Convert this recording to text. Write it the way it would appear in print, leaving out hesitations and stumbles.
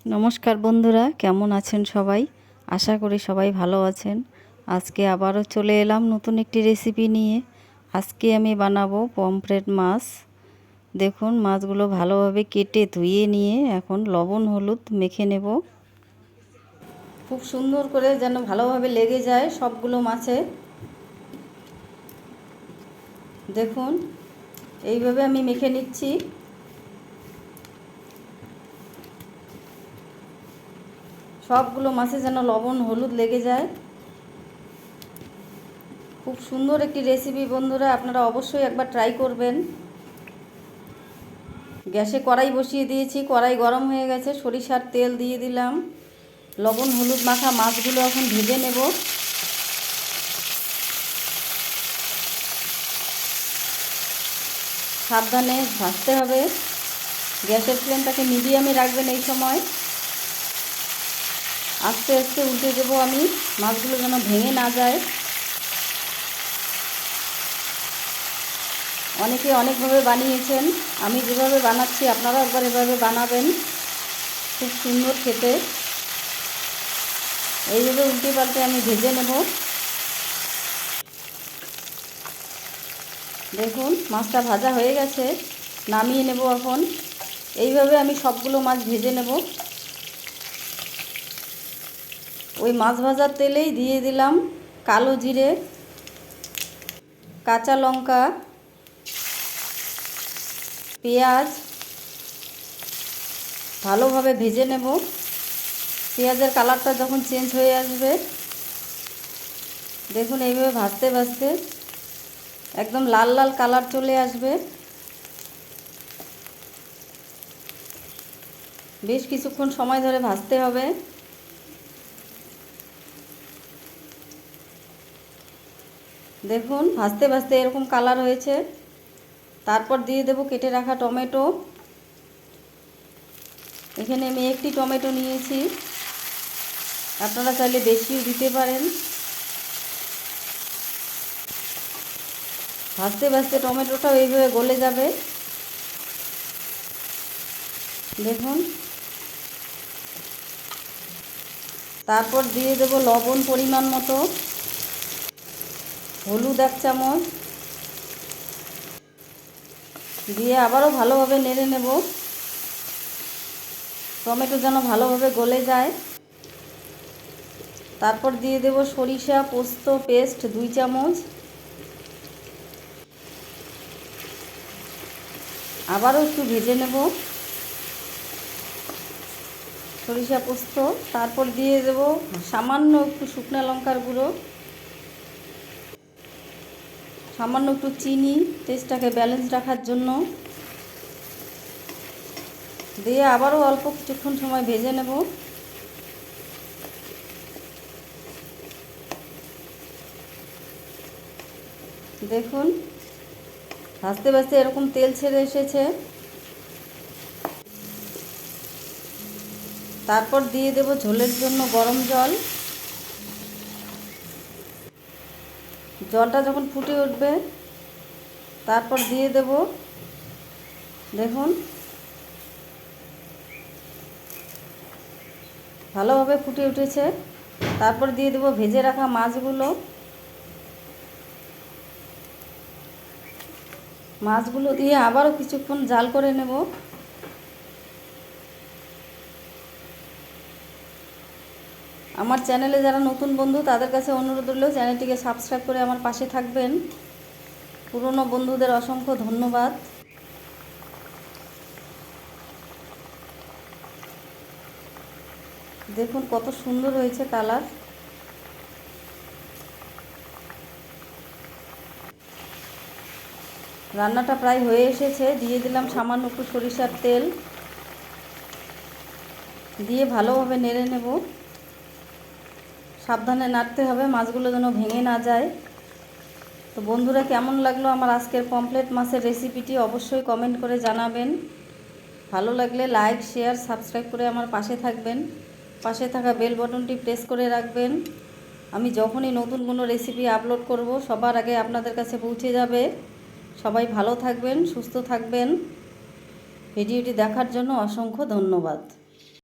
নমস্কার বন্ধুরা, কেমন আছেন সবাই? আশা করি সবাই ভালো আছেন। আজকে আবারও চলে এলাম নতুন একটি রেসিপি নিয়ে। আজকে আমি বানাবো পমফ্রেট মাছ। দেখুন, মাছগুলো ভালোভাবে কেটে ধুয়ে নিয়ে এখন লবণ হলুদ মেখে নেব। খুব সুন্দর করে যেন ভালোভাবে লেগে যায় সবগুলো মাছে। দেখুন, এইভাবে আমি মেখে নিচ্ছি। সবগুলো মাছে যেন লবণ হলুদ লেগে যায়। খুব সুন্দর একটি রেসিপি বন্ধুরা, আপনারা অবশ্যই একবার ট্রাই করবেন। গ্যাসে কড়াই বসিয়ে দিয়েছি, কড়াই গরম হয়ে গেছে, সরিষার তেল দিয়ে দিলাম। লবণ হলুদ মাখা মাছগুলো এখন ভেজে নেব। সাবধানে ভাজতে হবে। গ্যাসের ফ্লেমটাকে মিডিয়ামে রাখবেন এই সময়। আস্তে আস্তে উল্টে দেবো আমি, মাছগুলো যেন ভেঙে না যায়। অনেকে অনেকভাবে বানিয়েছেন, আমি যেভাবে বানাচ্ছি আপনারা একবার এভাবে বানাবেন, খুব সুন্দর খেতে। এইভাবে উল্টে পাল্টে আমি ভেজে নেব। দেখুন, মাছটা ভাজা হয়ে গেছে, নামিয়ে নেব এখন। এইভাবে আমি সবগুলো মাছ ভেজে নেব। ওই মাছ ভাজার তেলেই দিয়ে দিলাম কালো জিরে, কাঁচা লঙ্কা, পেঁয়াজ। ভালোভাবে ভেজে নেব। পেঁয়াজের কালারটা যখন চেঞ্জ হয়ে আসবে, দেখুন এইভাবে ভাজতে ভাজতে একদম লাল লাল কালার চলে আসবে। বেশ কিছুক্ষণ সময় ধরে ভাজতে হবে। দেখুন, ভাজতে ভাজতে এরকম কালার হয়েছে। তারপর দিয়ে দেব কেটে রাখা টমেটো। এখানে আমি একটি টমেটো নিয়েছি, আপনারা চাইলে বেশিও দিতে পারেন। ভাজতে ভাজতে টমেটোটাও এইভাবে গলে যাবে। দেখুন, তারপর দিয়ে দেব লবণ পরিমাণ মতো, হলুদ 1 চামচ দিয়ে আবারও ভালোভাবে নেড়ে নেব। টমেটো যেন ভালোভাবে গলে যায়। তারপর দিয়ে দেব সরিষা পোস্ত পেস্ট 2 চামচ। আবারও একটু ভেজে নেব সরিষা পোস্ত। তারপর দিয়ে দেব সামান্য একটু শুকনো লঙ্কার গুঁড়ো, সামান্য একটু চিনি টেস্টটাকে ব্যালেন্স রাখার জন্য দিয়ে আবারও অল্প কিছুক্ষণ সময় ভেজে নেব। দেখুন, ভাজতে ভাজতে এরকম তেল ছেড়ে এসেছে। তারপর দিয়ে দেব ঝোলের জন্য গরম জল। জলটা যখন ফুটে উঠবে, তারপর দিয়ে দেব, দেখুন ভালোভাবে ফুটে উঠেছে। তারপর দিয়ে দেব ভেজে রাখা মাছগুলো। মাছগুলো দিয়ে আবারও কিছুক্ষণ জাল করে নেব। আমার চ্যানেলে যারা নতুন বন্ধু, তাদের কাছে অনুরোধ রইল চ্যানেলটিকে সাবস্ক্রাইব করে আমার পাশে থাকবেন। পুরনো বন্ধুদের অসংখ্য ধন্যবাদ। দেখুন কত সুন্দর হয়েছে কালার। রান্নাটা প্রায় হয়ে এসেছে। দিয়ে দিলাম সামান্য একটু সরিষার তেল, দিয়ে ভালোভাবে নেড়ে নেব। সাবধানে নাড়তে হবে, মাছগুলো যেন ভেঙে না যায়। তো বন্ধুরা, কেমন লাগলো আমার আজকের পমফ্রেট মাছের রেসিপিটি অবশ্যই কমেন্ট করে জানাবেন। ভালো লাগলে লাইক শেয়ার সাবস্ক্রাইব করে আমার পাশে থাকবেন। পাশে থাকা বেল বাটনটি প্রেস করে রাখবেন। আমি যখনই নতুন কোনো রেসিপি আপলোড করব, সবার আগে আপনাদের কাছে পৌঁছে যাবে। সবাই ভালো থাকবেন, সুস্থ থাকবেন। ভিডিওটি দেখার জন্য অসংখ্য ধন্যবাদ।